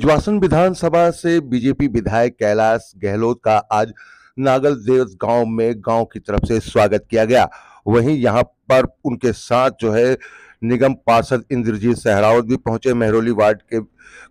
ब्रजवासन विधानसभा से बीजेपी विधायक कैलाश गहलोत का आज नागल देव गांव में गांव की तरफ से स्वागत किया गया। वहीं यहां पर उनके साथ जो है निगम पार्षद इंद्रजीत सहरावत भी पहुंचे। मेहरौली वार्ड के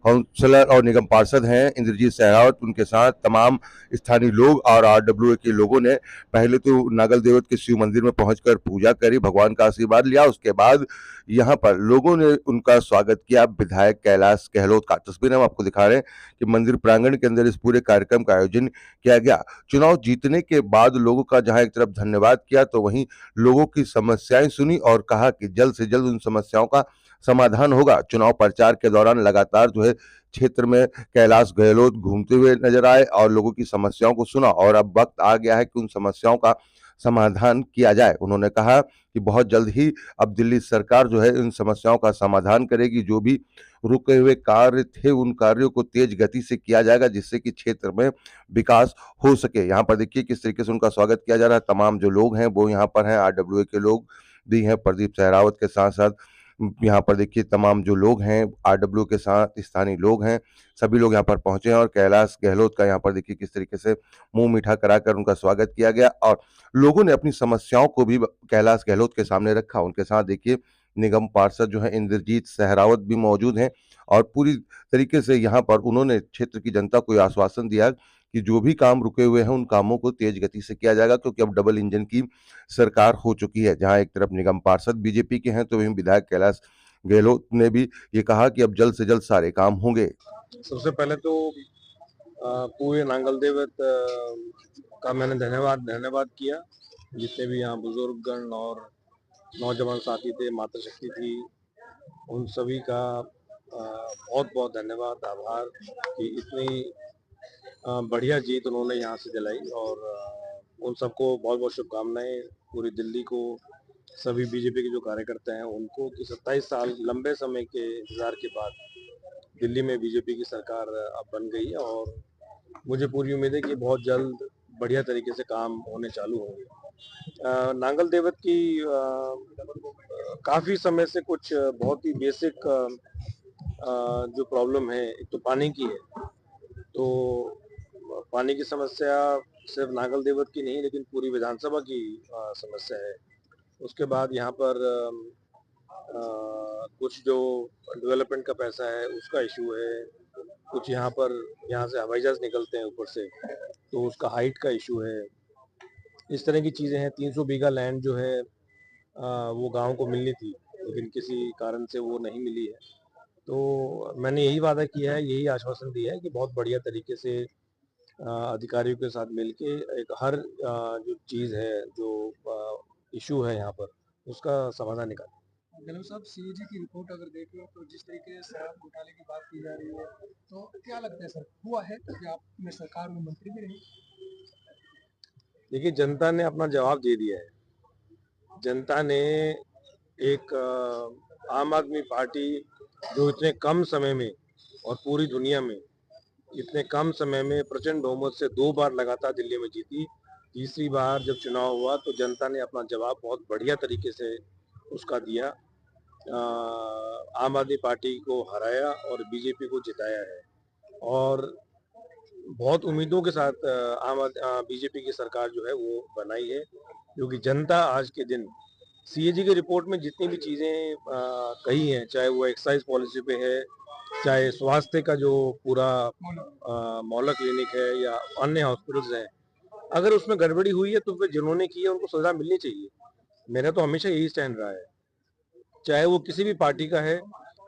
काउंसलर और निगम पार्षद हैं इंद्रजीत सहरावत, उनके साथ तमाम स्थानीय लोग और आरडब्ल्यूए के लोगों ने पहले तो नागल देवत के शिव मंदिर में पहुंचकर पूजा करी, भगवान का आशीर्वाद लिया। उसके बाद यहां पर लोगों ने उनका स्वागत किया विधायक कैलाश गहलोत का। तस्वीर हम आपको दिखा रहे हैं कि मंदिर प्रांगण के अंदर इस पूरे कार्यक्रम का आयोजन किया गया। चुनाव जीतने के बाद लोगों का जहां एक तरफ धन्यवाद किया तो वहीं लोगों की समस्याएं सुनी और कहा कि जल्द से जल्द उन समस्याओं का समाधान होगा। चुनाव प्रचार के दौरान लगातार जो है क्षेत्र में कैलाश गहलोत घूमते हुए नजर आए और लोगों की समस्याओं को सुना और अब वक्त आ गया है कि उन समस्याओं का समाधान किया जाए। उन्होंने कहा कि बहुत जल्द ही अब दिल्ली सरकार जो है इन समस्याओं का समाधान करेगी। जो भी रुके हुए कार्य थे उन कार्यों को तेज गति से किया जाएगा जिससे कि क्षेत्र में विकास हो सके। यहाँ पर देखिए किस तरीके से उनका स्वागत किया जा रहा है। तमाम जो लोग हैं वो यहाँ पर हैं, आरडब्ल्यूए के लोग भी हैं, प्रदीप सहरावत के साथ साथ यहाँ पर देखिए तमाम जो लोग हैं आरडब्ल्यू के साथ स्थानीय लोग हैं, सभी लोग यहाँ पर पहुंचे हैं और कैलाश गहलोत का यहाँ पर देखिए किस तरीके से मुंह मीठा कराकर उनका स्वागत किया गया और लोगों ने अपनी समस्याओं को भी कैलाश गहलोत के सामने रखा। उनके साथ देखिए निगम पार्षद जो है इंद्रजीत सहरावत भी मौजूद हैं और पूरी तरीके से यहाँ पर उन्होंने क्षेत्र की जनता को आश्वासन दिया कि जो भी काम रुके हुए हैं उन कामों को तेज गति से किया जाएगा, क्योंकि अब डबल इंजन की सरकार हो चुकी है। जहां एक तरफ निगम पार्षद बीजेपी के हैं तो वहीं विधायक कैलाश गहलोत ने भी ये कहा कि अब जल्द से जल्द सारे काम होंगे। सबसे पहले तो पूरे नांगल देवत का मैंने धन्यवाद किया। जितने भी यहाँ बुजुर्गगण और नौजवान साथी थे, मातृशक्ति थी, उन सभी का बहुत बहुत धन्यवाद, आभार कि इतनी बढ़िया जीत उन्होंने यहाँ से दिलाई और उन सबको बहुत बहुत शुभकामनाएं। पूरी दिल्ली को, सभी बीजेपी के जो कार्यकर्ता हैं उनको कि 27 साल लंबे समय के इंतजार के बाद दिल्ली में बीजेपी की सरकार अब बन गई है और मुझे पूरी उम्मीद है कि बहुत जल्द बढ़िया तरीके से काम होने चालू होंगे। नांगल देवत की काफ़ी समय से कुछ बहुत ही बेसिक जो प्रॉब्लम है, एक तो पानी की है। तो पानी की समस्या सिर्फ नांगल देवत की नहीं लेकिन पूरी विधानसभा की समस्या है। उसके बाद यहाँ पर कुछ जो डेवलपमेंट का पैसा है उसका इशू है। कुछ यहाँ से हवाई जहाज निकलते हैं ऊपर से, तो उसका हाइट का इशू है। इस तरह की चीज़ें हैं। 300 बीघा लैंड जो है वो गांव को मिलनी थी लेकिन किसी कारण से वो नहीं मिली है। तो मैंने यही वादा किया है, यही आश्वासन दिया है कि बहुत बढ़िया तरीके से अधिकारियों के साथ मिलके एक हर जो चीज़ है, जो इशू है यहाँ पर, उसका समाधान निकालें। गहलोत साहब, सीएजी की रिपोर्ट अगर देखें तो जिस तरीके से शराब घोटाले की बात की जा रही है, तो क्या लगता है सर, हुआ है कि आपने सरकार में मंत्री भी रहे? देखिए, जनता ने अपना जवाब दे दिया है। जनता ने एक आम आदमी पार्टी जो इतने कम समय में और पूरी दुनिया में इतने कम समय में प्रचंड बहुमत से 2 बार लगातार दिल्ली में जीती, तीसरी बार जब चुनाव हुआ तो जनता ने अपना जवाब बहुत बढ़िया तरीके से उसका दिया। आम आदमी पार्टी को हराया और बीजेपी को जिताया है और बहुत उम्मीदों के साथ बीजेपी की सरकार जो है वो बनाई है, क्योंकि जनता आज के दिन सीएजी की रिपोर्ट में जितनी भी चीज़ें कही हैं, चाहे वो एक्साइज पॉलिसी पे है, चाहे स्वास्थ्य का जो पूरा मोहल्ला क्लिनिक है या अन्य हॉस्पिटल्स हैं, अगर उसमें गड़बड़ी हुई है तो फिर जिन्होंने की है उनको सजा मिलनी चाहिए। मेरा तो हमेशा यही स्टैंड रहा है, चाहे वो किसी भी पार्टी का है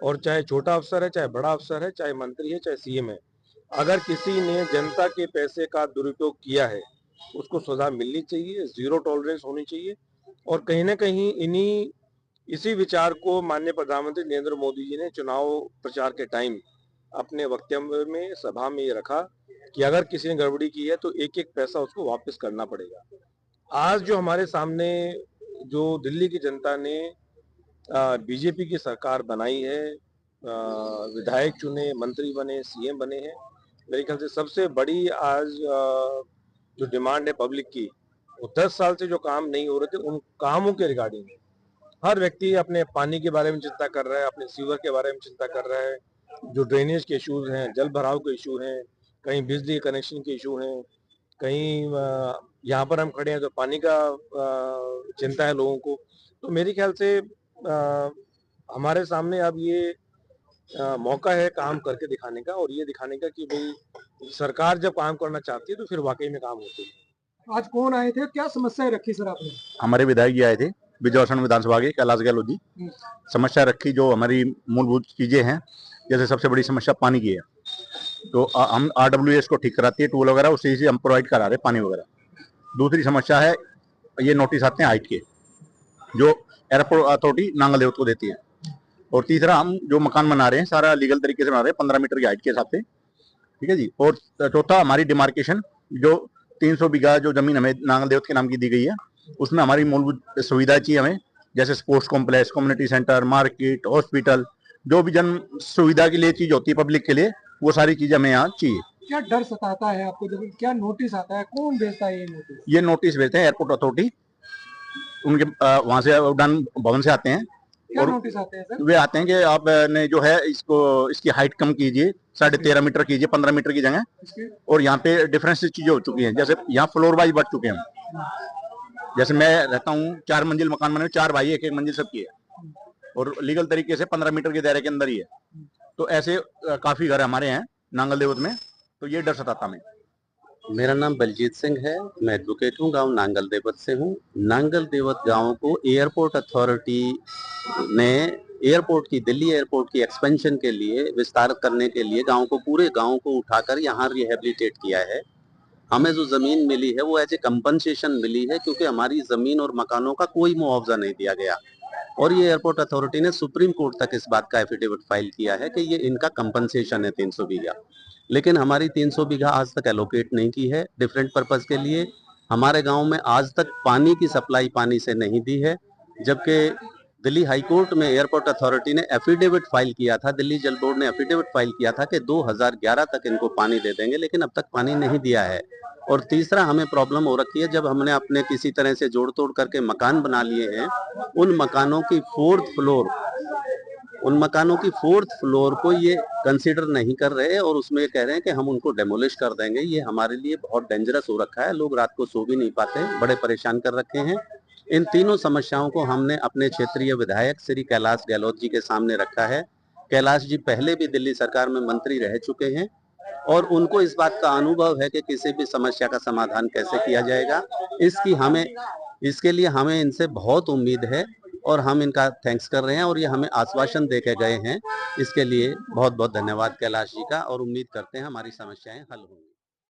और चाहे छोटा अफसर है, चाहे बड़ा अफसर है, चाहे मंत्री है, चाहे सीएम है। अगर किसी ने जनता के पैसे का दुरुपयोग किया है उसको सजा मिलनी चाहिए, जीरो टॉलरेंस होनी चाहिए। और कहीं ना कहीं इसी विचार को माननीय प्रधानमंत्री नरेंद्र मोदी जी ने चुनाव प्रचार के टाइम अपने वक्तव्य में, सभा में ये रखा कि अगर किसी ने गड़बड़ी की है तो एक एक पैसा उसको वापस करना पड़ेगा। आज जो हमारे सामने जो दिल्ली की जनता ने बीजेपी की सरकार बनाई है, विधायक चुने, मंत्री बने, सीएम बने हैं, मेरे ख्याल से सबसे बड़ी आज जो डिमांड है पब्लिक की, वो 10 साल से जो काम नहीं हो रहे थे उन कामों के रिगार्डिंग है। हर व्यक्ति अपने पानी के बारे में चिंता कर रहा है, अपने सीवर के बारे में चिंता कर रहा है, जो ड्रेनेज के इश्यूज हैं, जल भराव के इशू हैं, कहीं बिजली कनेक्शन के इशू हैं, कहीं यहाँ पर हम खड़े हैं तो पानी का चिंता है लोगों को। तो मेरे ख्याल से हमारे सामने अब ये मौका है काम करके दिखाने का और ये दिखाने का कि भाई सरकार जब काम करना चाहती है तो फिर वाकई में काम होते हैं। आज कौन आए थे, क्या समस्याएं रखी सर आपने? हमारे विधायक जी आए थे बिजौसन विधानसभा के, कैलाश गहलोत जी। समस्या रखी जो हमारी मूलभूत चीजें हैं, जैसे सबसे बड़ी समस्या पानी की है, तो हम RWS को ठीक कराती है, टूल वगैरह उसी से हम प्रोवाइड करा रहे पानी वगैरह। दूसरी समस्या है ये नोटिस आते हैं हाइट के, जो एयरपोर्ट अथॉरिटी नांगल देवत को देती है। और तीसरा हम जो मकान बना रहे हैं सारा लीगल तरीके से बना रहे हैं 15 मीटर की हाइट के हिसाब से, ठीक है जी। और चौथा हमारी डिमार्केशन, जो 300 बीघा जो जमीन हमें नांगल देवत के नाम की दी गई है, उसमें हमारी मूलभूत सुविधा चाहिए हमें, जैसे sports complex, community centre, market, hospital, जो भी जन सुविधा के लिए चीज होती है पब्लिक के लिए, वो सारी चीजें हमें यहाँ चाहिए। क्या डर सताता है आपको जब क्या नोटिस आता है, कौन भेजता है ये नोटिस? ये नोटिस भेजते हैं एयरपोर्ट अथॉरिटी, उनके वहां से उड़ान भवन से आते हैं। क्या और नोटिस आते हैं सर? वे आते हैं कि आपने जो है इसकी हाइट कम कीजिए, 13.5 मीटर कीजिए 15 मीटर की जगह। और यहाँ पे डिफरेंस चीजें हो चुकी हैं, जैसे यहाँ फ्लोर वाइज बढ़ चुके हैं। जैसे मैं रहता हूँ 4 मंजिल मकान बने, 4 भाई एक मंजिल सबकी है, और लीगल तरीके से 15 मीटर के दायरे के अंदर ही है। तो ऐसे काफी घर हमारे हैं नांगल देवत में, तो ये डर सताता हमें। मेरा नाम बलजीत सिंह है, मैं एडवोकेट हूँ, गांव नांगल देवत से हूँ। नांगल देवत गांव को एयरपोर्ट अथॉरिटी ने दिल्ली एयरपोर्ट की एक्सपेंशन के लिए, विस्तार करने के लिए पूरे गांव को उठाकर यहाँ रिहेबिलिटेट किया है। हमें जो जमीन मिली है वो एज ए कंपनसेशन मिली है, क्योंकि हमारी जमीन और मकानों का कोई मुआवजा नहीं दिया गया। और ये एयरपोर्ट अथॉरिटी ने सुप्रीम कोर्ट तक इस बात का एफिडेविट फाइल किया है कि ये इनका कंपनसेशन है 300 बीघा। लेकिन हमारी 300 बीघा आज तक एलोकेट नहीं की है डिफरेंट पर्पस के लिए। हमारे गांव में आज तक पानी की सप्लाई पानी से नहीं दी है, जबकि दिल्ली हाई कोर्ट में एयरपोर्ट अथॉरिटी ने एफिडेविट फाइल किया था, दिल्ली जल बोर्ड ने एफिडेविट फाइल किया था कि 2011 तक इनको पानी दे देंगे, लेकिन अब तक पानी नहीं दिया है। और तीसरा हमें प्रॉब्लम हो रखी है, जब हमने अपने किसी तरह से जोड़ तोड़ करके मकान बना लिए हैं, उन मकानों की फोर्थ फ्लोर को ये कंसीडर नहीं कर रहे और उसमें कह रहे हैं कि हम उनको डेमोलिश कर देंगे। ये हमारे लिए बहुत डेंजरस हो रखा है, लोग रात को सो भी नहीं पाते, बड़े परेशान कर रखे हैं। इन तीनों समस्याओं को हमने अपने क्षेत्रीय विधायक श्री कैलाश गहलोत जी के सामने रखा है। कैलाश जी पहले भी दिल्ली सरकार में मंत्री रह चुके हैं और उनको इस बात का अनुभव है कि किसी भी समस्या का समाधान कैसे किया जाएगा। इसके लिए हमें इनसे बहुत उम्मीद है और हम इनका थैंक्स कर रहे हैं और ये हमें आश्वासन दे के गए हैं। इसके लिए बहुत बहुत धन्यवाद कैलाश जी का, और उम्मीद करते हैं हमारी समस्याएं हल होंगी।